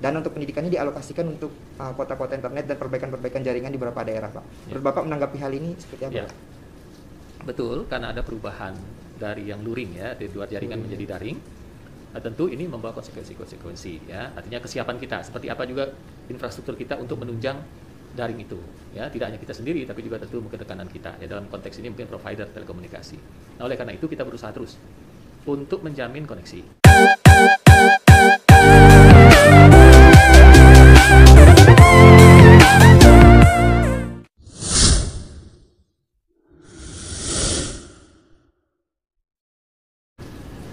dana untuk pendidikannya dialokasikan untuk kota-kota internet dan perbaikan-perbaikan jaringan di beberapa daerah, Pak. Menurut Bapak menanggapi hal ini seperti apa, Pak? Betul, karena ada perubahan dari yang luring ya, dari luar jaringan menjadi daring. Tentu ini membawa konsekuensi ya. Artinya kesiapan kita seperti apa juga infrastruktur kita untuk menunjang daring itu ya, tidak hanya kita sendiri tapi juga tentu mungkin rekanan kita ya, dalam konteks ini mungkin provider telekomunikasi. Nah, oleh karena itu kita berusaha terus untuk menjamin koneksi.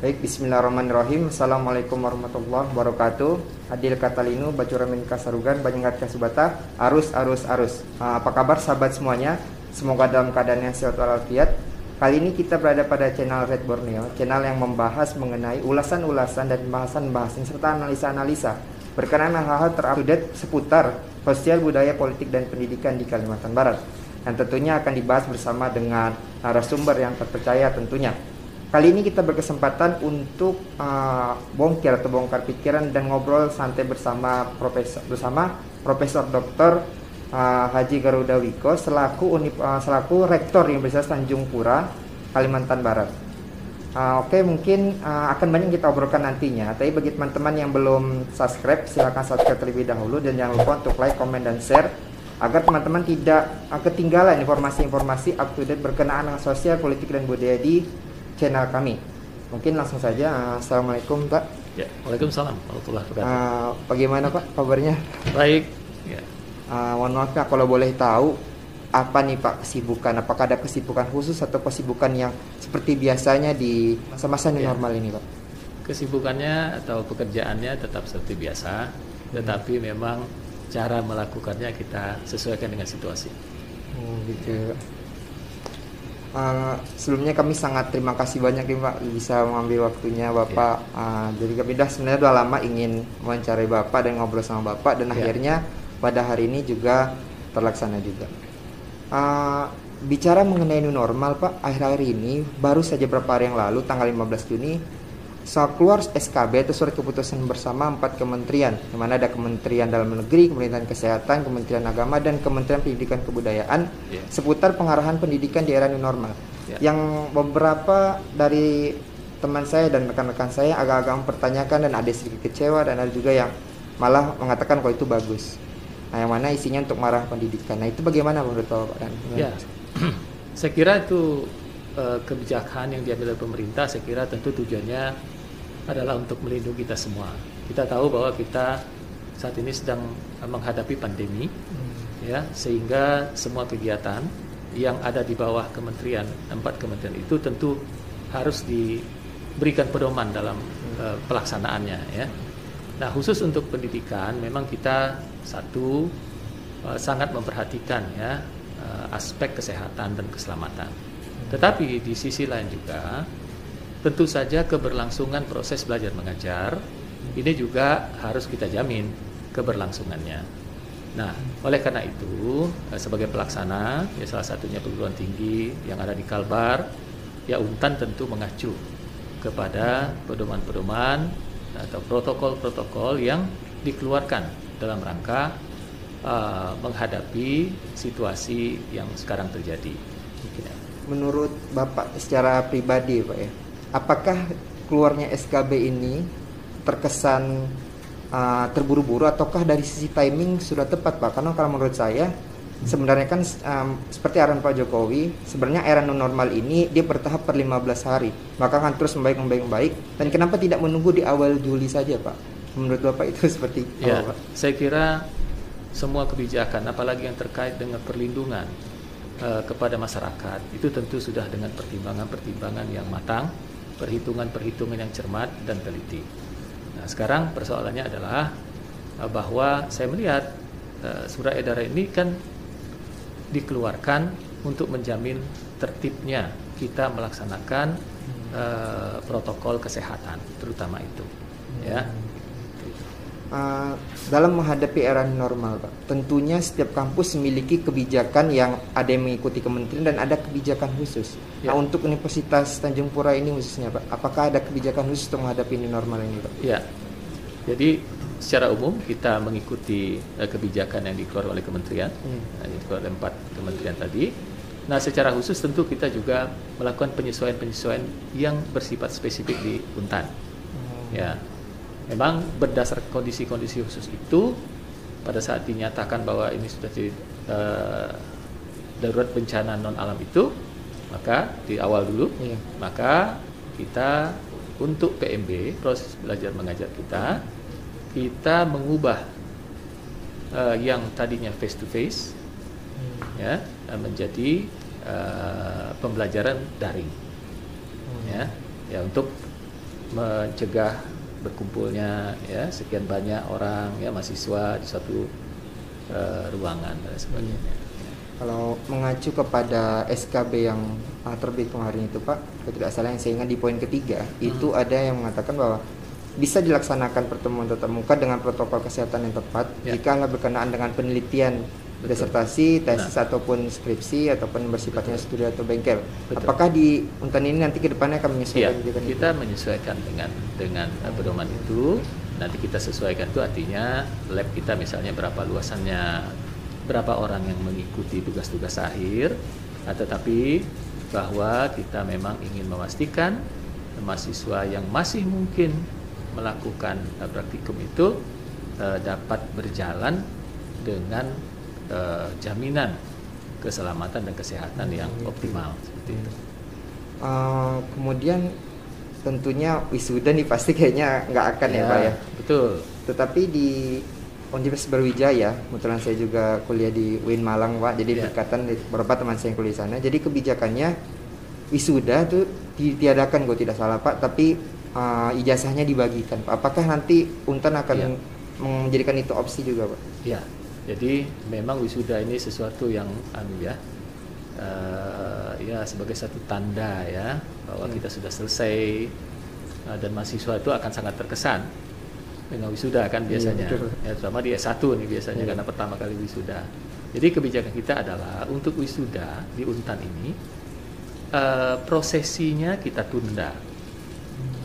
Baik, bismillahirrahmanirrahim. Assalamualaikum warahmatullahi wabarakatuh. Adil Katalinu, Bacuramin Kasarugan, Banyengat Kasubata, arus. Apa kabar sahabat semuanya? Semoga dalam keadaan yang sehat walafiat. Kali ini kita berada pada channel Red Borneo, channel yang membahas mengenai ulasan-ulasan dan bahasan-bahasan serta analisa-analisa berkenaan hal-hal terupdate seputar sosial, budaya, politik, dan pendidikan di Kalimantan Barat. Dan tentunya akan dibahas bersama dengan narasumber yang terpercaya tentunya. Kali ini kita berkesempatan untuk bongkar pikiran dan ngobrol santai bersama Profesor Dr. Haji Garuda Wiko selaku Rektor Universitas Tanjung Pura, Kalimantan Barat. Oke, mungkin akan banyak kita obrolkan nantinya. Tapi bagi teman-teman yang belum subscribe, silakan subscribe terlebih dahulu dan jangan lupa untuk like, comment, dan share agar teman-teman tidak ketinggalan informasi-informasi up to date berkenaan dengan sosial, politik, dan budaya di channel kami. Mungkin langsung saja. Assalamualaikum, Pak. Ya, waalaikumsalam warahmatullahi wabarakatuh. Bagaimana, Pak, kabarnya? Baik. Ya. Mohon maaf, Pak, kalau boleh tahu apa nih, Pak, kesibukan? Apakah ada kesibukan khusus atau kesibukan yang seperti biasanya di masa-masa new normal ini, Pak? Kesibukannya atau pekerjaannya tetap seperti biasa, tetapi memang cara melakukannya kita sesuaikan dengan situasi. Gitu. Sebelumnya kami sangat terima kasih banyak nih, Pak, bisa mengambil waktunya Bapak. Jadi kami sebenarnya udah lama ingin mencari Bapak dan ngobrol sama Bapak, dan akhirnya pada hari ini juga terlaksana juga. Bicara mengenai new normal, Pak, akhir-akhir ini baru saja beberapa hari yang lalu tanggal 15 Juni keluar SKB atau surat keputusan bersama 4 kementerian, di mana ada Kementerian Dalam Negeri, Kementerian Kesehatan, Kementerian Agama, dan Kementerian Pendidikan Kebudayaan seputar pengarahan pendidikan di era new normal. Yang beberapa dari teman saya dan rekan-rekan saya agak-agak mempertanyakan dan ada sedikit kecewa, dan ada juga yang malah mengatakan kalau itu bagus. Nah, yang mana isinya untuk mengarah pendidikan. Nah, itu bagaimana menurut Bapak? Saya kira itu kebijakan yang diambil oleh pemerintah. Saya kira tentu tujuannya adalah untuk melindungi kita semua. Kita tahu bahwa kita saat ini sedang menghadapi pandemi, ya, sehingga semua kegiatan yang ada di bawah kementerian, 4 kementerian itu tentu harus diberikan pedoman dalam pelaksanaannya, ya. Nah, khusus untuk pendidikan, memang kita sangat memperhatikan ya aspek kesehatan dan keselamatan. Tetapi di sisi lain juga tentu saja keberlangsungan proses belajar mengajar ini juga harus kita jamin keberlangsungannya. Nah, oleh karena itu sebagai pelaksana ya, salah satunya perguruan tinggi yang ada di Kalbar, ya Untan tentu mengacu kepada pedoman-pedoman atau protokol-protokol yang dikeluarkan dalam rangka menghadapi situasi yang sekarang terjadi. Menurut Bapak secara pribadi, Pak, ya, apakah keluarnya SKB ini terkesan terburu-buru ataukah dari sisi timing sudah tepat, Pak? Karena kalau menurut saya sebenarnya kan seperti arahan Pak Jokowi, sebenarnya era new normal ini dia bertahap per 15 hari, maka akan terus membaik. Dan kenapa tidak menunggu di awal Juli saja, Pak? Menurut Bapak itu seperti apa, Pak? Saya kira semua kebijakan, apalagi yang terkait dengan perlindungan kepada masyarakat, itu tentu sudah dengan pertimbangan-pertimbangan yang matang, perhitungan-perhitungan yang cermat dan teliti. Nah, sekarang persoalannya adalah bahwa saya melihat surat edaran ini kan dikeluarkan untuk menjamin tertibnya kita melaksanakan protokol kesehatan, terutama itu. Ya. Dalam menghadapi era normal, Pak, tentunya setiap kampus memiliki kebijakan yang ada yang mengikuti kementerian dan ada kebijakan khusus. Nah, untuk Universitas Tanjung Pura ini khususnya, Pak, apakah ada kebijakan khusus untuk menghadapi new normal ini, Pak? Ya, jadi secara umum kita mengikuti kebijakan yang dikeluarkan oleh kementerian, yang dikeluarkan oleh 4 kementerian tadi. Nah, secara khusus tentu kita juga melakukan penyesuaian-penyesuaian yang bersifat spesifik di Untan. Ya, memang berdasar kondisi-kondisi khusus itu, pada saat dinyatakan bahwa ini sudah jadi darurat bencana non alam itu, maka di awal dulu, maka kita untuk PMB, proses belajar mengajar kita mengubah yang tadinya face to face, ya, menjadi pembelajaran daring, ya untuk mencegah berkumpulnya ya sekian banyak orang ya mahasiswa di satu ruangan dan sebagainya. Kalau mengacu kepada SKB yang terbit kemarin itu Pak, kalau tidak salah yang saya ingat di poin ketiga itu ada yang mengatakan bahwa bisa dilaksanakan pertemuan tatap muka dengan protokol kesehatan yang tepat jika berkenaan dengan penelitian, disertasi, tesis ataupun skripsi ataupun bersifatnya studi atau bengkel. Apakah di Untan ini nanti ke depannya akan menyesuaikan? Kita menyesuaikan dengan pedoman itu. Nanti kita sesuaikan itu artinya lab kita misalnya berapa luasannya, berapa orang yang mengikuti tugas-tugas akhir, tetapi bahwa kita memang ingin memastikan mahasiswa yang masih mungkin melakukan praktikum itu dapat berjalan dengan jaminan keselamatan dan kesehatan yang optimal seperti itu. Kemudian tentunya wisuda nih pasti kayaknya nggak akan ya Pak ya. Betul. Tetapi di Universitas Brawijaya, kebetulan saya juga kuliah di UIN Malang Pak, jadi berkaitan beberapa teman saya yang kuliah di sana. Jadi kebijakannya wisuda itu ditiadakan kalau tidak salah Pak, tapi ijazahnya dibagikan Pak. Apakah nanti Untan akan menjadikan itu opsi juga Pak? Ya, jadi memang wisuda ini sesuatu yang ya sebagai satu tanda ya bahwa kita sudah selesai, dan mahasiswa itu akan sangat terkesan dengan wisuda kan biasanya, ya, terutama di S1 nih biasanya karena pertama kali wisuda. Jadi kebijakan kita adalah untuk wisuda di Untan ini prosesinya kita tunda.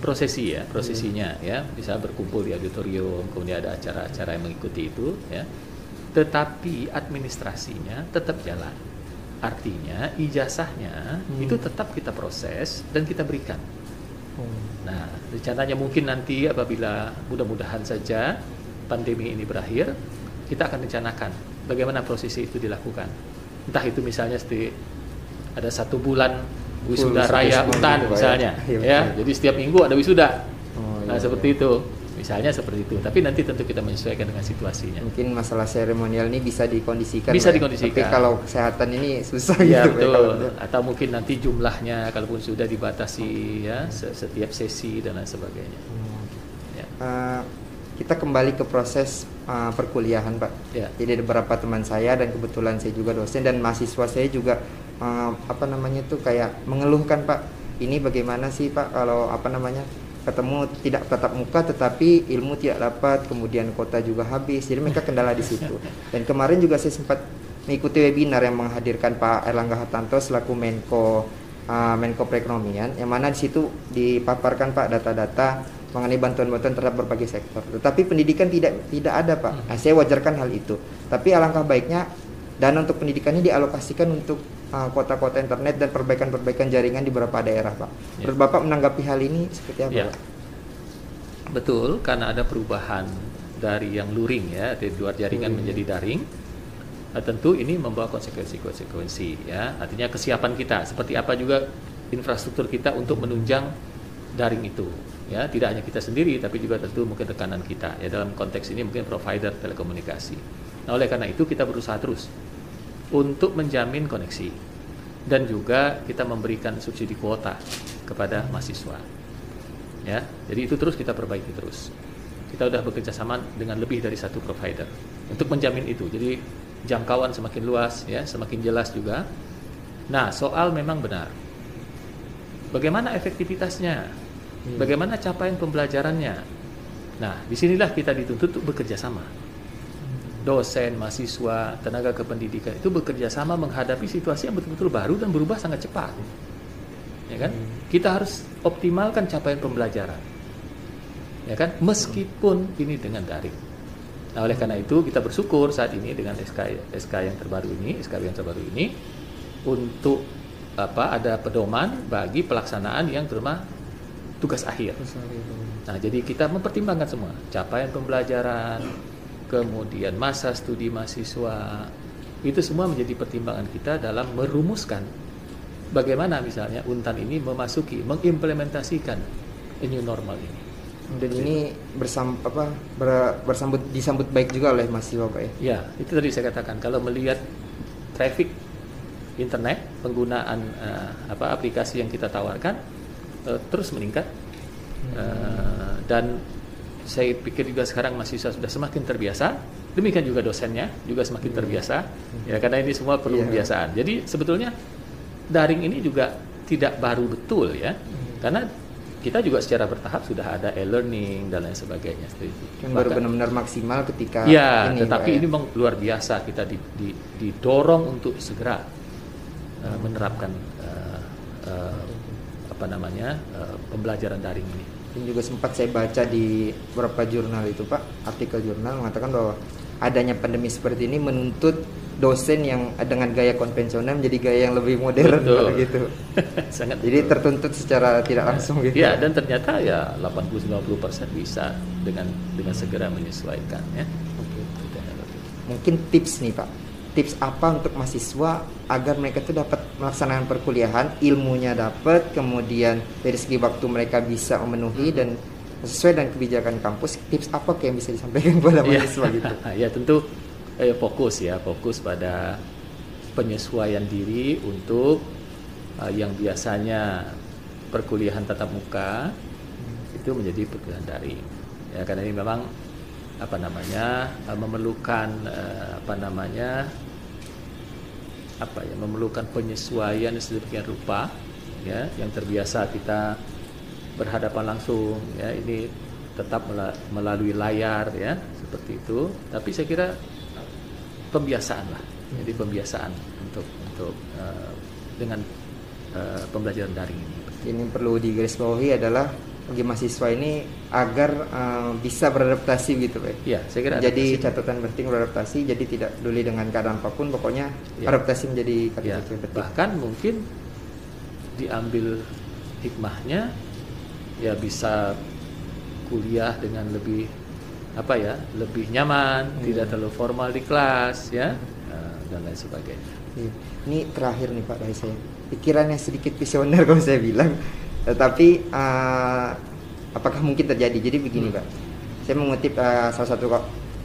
Prosesinya ya, bisa berkumpul di auditorium, kemudian ada acara-acara yang mengikuti itu ya. Tetapi administrasinya tetap jalan. Artinya ijazahnya itu tetap kita proses dan kita berikan. Nah, rencananya mungkin nanti apabila mudah-mudahan saja pandemi ini berakhir, kita akan rencanakan bagaimana prosesi itu dilakukan. Entah itu misalnya ada 1 bulan wisuda raya Untan misalnya, ya. Jadi setiap minggu ada wisuda. Seperti itu. Misalnya seperti itu. Tapi nanti tentu kita menyesuaikan dengan situasinya. Mungkin masalah seremonial ini bisa dikondisikan. Bisa dikondisikan. Tapi kalau kesehatan ini susah ya, gitu. Betul. Atau mungkin nanti jumlahnya kalaupun sudah dibatasi ya setiap sesi dan lain sebagainya. Kita kembali ke proses perkuliahan Pak. Jadi ada beberapa teman saya dan kebetulan saya juga dosen dan mahasiswa saya juga kayak mengeluhkan Pak. Ini bagaimana sih Pak kalau ketemu tidak tatap muka tetapi ilmu tidak dapat, kemudian kuota juga habis. Jadi mereka kendala di situ. Dan kemarin juga saya sempat mengikuti webinar yang menghadirkan Pak Erlangga Hartanto selaku Menko Perekonomian, yang mana di situ dipaparkan Pak data-data mengenai bantuan-bantuan terhadap berbagai sektor. Tetapi pendidikan tidak ada Pak. Nah, saya wajarkan hal itu. Tapi alangkah baiknya dana untuk pendidikannya dialokasikan untuk kota-kota internet dan perbaikan-perbaikan jaringan di beberapa daerah Pak. Menurut Bapak menanggapi hal ini seperti apa Pak? Betul, karena ada perubahan dari yang luring ya, dari luar jaringan menjadi daring. Tentu ini membawa konsekuensi ya. Artinya kesiapan kita seperti apa juga infrastruktur kita untuk menunjang daring itu. Ya, tidak hanya kita sendiri tapi juga tentu mungkin rekanan kita. Ya, dalam konteks ini mungkin provider telekomunikasi. Nah, oleh karena itu kita berusaha terus untuk menjamin koneksi dan juga kita memberikan subsidi kuota kepada mahasiswa. Ya, jadi itu terus kita perbaiki terus. Kita sudah bekerja sama dengan lebih dari 1 provider untuk menjamin itu. Jadi jangkauan semakin luas, ya, semakin jelas juga. Nah, soal memang benar. Bagaimana efektivitasnya? Bagaimana capaian pembelajarannya? Nah, disinilah kita dituntut untuk bekerja sama. Dosen, mahasiswa, tenaga kependidikan itu bekerja sama menghadapi situasi yang betul-betul baru dan berubah sangat cepat. Ya kan? Kita harus optimalkan capaian pembelajaran. ya kan? Meskipun ini dengan daring. Nah, oleh karena itu kita bersyukur saat ini dengan SK yang terbaru ini, SKW yang terbaru ini untuk ada pedoman bagi pelaksanaan yang terutama tugas akhir. Nah, jadi kita mempertimbangkan semua capaian pembelajaran, kemudian masa studi mahasiswa, itu semua menjadi pertimbangan kita dalam merumuskan bagaimana misalnya Untan ini mengimplementasikan new normal ini. Dan ini disambut baik juga oleh mahasiswa, Pak ya? Ya, itu tadi saya katakan, kalau melihat traffic internet, penggunaan aplikasi yang kita tawarkan terus meningkat, dan saya pikir juga sekarang mahasiswa sudah semakin terbiasa, demikian juga dosennya juga semakin terbiasa, ya karena ini semua perlu pembiasaan. Jadi sebetulnya daring ini juga tidak baru betul ya, karena kita juga secara bertahap sudah ada e-learning dan lain sebagainya. Yang baru benar-benar maksimal ketika ini. Tetapi ini memang luar biasa, kita didorong untuk segera menerapkan pembelajaran daring ini. Dan juga sempat saya baca di beberapa jurnal itu, Pak, artikel jurnal mengatakan bahwa adanya pandemi seperti ini menuntut dosen yang dengan gaya konvensional menjadi gaya yang lebih modern gitu. Sangat jadi tertuntut secara tidak langsung gitu. Ya, dan ternyata ya 80-90% bisa dengan segera menyesuaikan ya. Oke. Mungkin tips nih, Pak. Tips apa untuk mahasiswa agar mereka itu dapat melaksanakan perkuliahan, ilmunya dapat, kemudian dari segi waktu mereka bisa memenuhi dan sesuai dengan kebijakan kampus. Tips apa yang bisa disampaikan kepada mahasiswa gitu? Ya tentu fokus pada penyesuaian diri untuk yang biasanya perkuliahan tatap muka itu menjadi perkuliahan daring. Ya, karena ini memang memerlukan memerlukan penyesuaian sedemikian rupa ya, yang terbiasa kita berhadapan langsung ya, ini tetap melalui layar ya, seperti itu. Tapi saya kira pembiasaan lah, jadi pembiasaan untuk dengan pembelajaran daring ini. Ini perlu digarisbawahi adalah bagi mahasiswa ini agar bisa beradaptasi gitu, Pak. Ya, saya kira. Jadi catatan penting beradaptasi, jadi tidak peduli dengan keadaan apapun, pokoknya adaptasi menjadi kata kunci penting. Bahkan mungkin diambil hikmahnya, ya bisa kuliah dengan lebih lebih nyaman, tidak terlalu formal di kelas ya, dan lain sebagainya. Ini terakhir nih Pak dari saya, pikirannya sedikit visioner kalau saya bilang, tetapi apakah mungkin terjadi? Jadi begini Pak, saya mengutip salah satu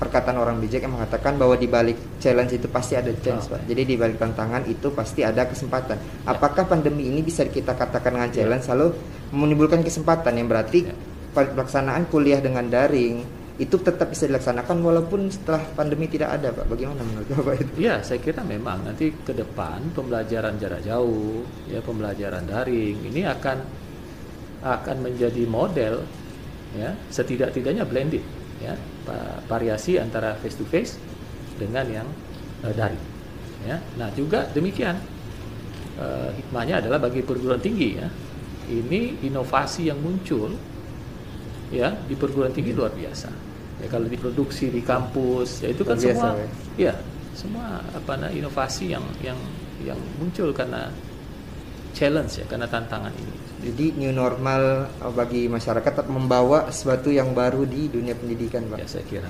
perkataan orang bijak yang mengatakan bahwa di balik challenge itu pasti ada chance, Pak. Jadi di balik tantangan itu pasti ada kesempatan. Apakah pandemi ini bisa kita katakan dengan challenge lalu menimbulkan kesempatan yang berarti pelaksanaan kuliah dengan daring itu tetap bisa dilaksanakan walaupun setelah pandemi tidak ada, Pak? Bagaimana menurut Bapak itu? Ya, saya kira memang nanti ke depan pembelajaran jarak jauh, ya pembelajaran daring ini akan menjadi model, ya setidak-tidaknya blended, ya variasi antara face to face dengan yang daring, ya. Nah juga demikian hikmahnya adalah bagi perguruan tinggi, ya ini inovasi yang muncul. Ya, di perguruan tinggi luar biasa. Ya, kalau diproduksi di kampus, ya itu kan semua, semua inovasi yang muncul karena challenge ya, karena tantangan ini. Jadi new normal bagi masyarakat membawa sesuatu yang baru di dunia pendidikan, Pak. Ya, saya kira.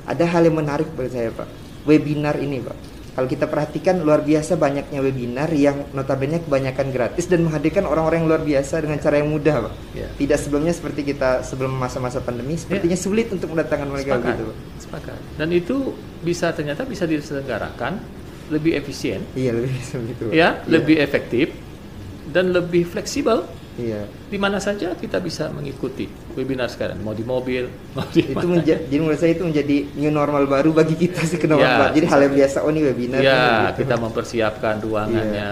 Ada hal yang menarik buat saya, Pak. Webinar ini, Pak. Kalau kita perhatikan luar biasa banyaknya webinar yang notabene kebanyakan gratis dan menghadirkan orang-orang yang luar biasa dengan cara yang mudah, Pak. Yeah. Tidak sebelumnya seperti kita sebelum masa-masa pandemi, sepertinya sulit untuk mendatangkan mereka gitu, Pak. Sepakat. Dan itu ternyata bisa diselenggarakan lebih efisien. Iya, lebih gitu. Ya, lebih efektif dan lebih fleksibel. Iya. Di mana saja kita bisa mengikuti webinar sekarang, mau di mobil, mau di mana. Jadi menurut saya itu menjadi new normal baru bagi kita sih, kenapa? Jadi hal yang biasa, ini webinar. Ya, gitu. Kita mempersiapkan ruangannya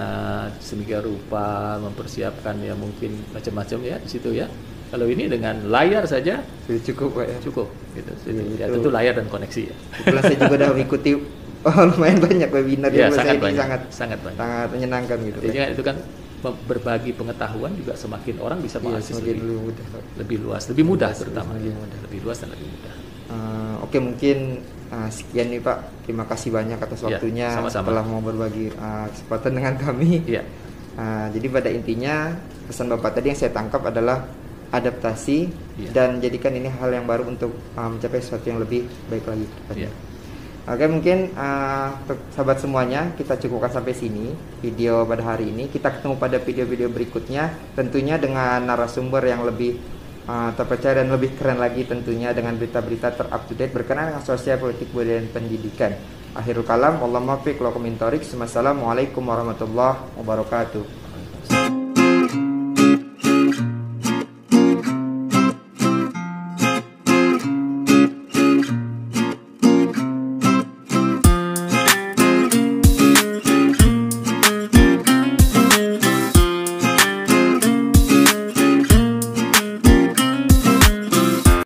sedemikian rupa, mempersiapkan ya mungkin macam-macam ya di situ ya. Kalau ini dengan layar saja sudah cukup, Pak ya. Cukup gitu. Ya, tentu layar dan koneksi ya. Kebetulan saya juga udah mengikuti lumayan banyak webinar ya, sangat banyak, sangat banyak. Sangat menyenangkan gitu. Jadi itu kan berbagi pengetahuan juga semakin orang bisa Iya, mengakses semakin lebih, mudah. lebih luas, lebih mudah Luas, terutama lebih ya. mudah. Lebih luas dan lebih mudah. Oke, mungkin sekian nih Pak. Terima kasih banyak atas Ya, waktunya sama-sama. telah mau berbagi kesempatan dengan kami. Iya. Jadi pada intinya pesan Bapak tadi yang saya tangkap adalah adaptasi Iya. dan jadikan ini hal yang baru untuk mencapai sesuatu yang lebih baik lagi ke depannya. Iya. Oke, mungkin untuk sahabat semuanya kita cukupkan sampai sini video pada hari ini. Kita ketemu pada video-video berikutnya, tentunya dengan narasumber yang lebih terpercaya dan lebih keren lagi, tentunya dengan berita-berita terup to date berkenaan dengan sosial, politik, budaya, dan pendidikan. Akhirul kalam, Wassalamualaikum warahmatullahi wabarakatuh.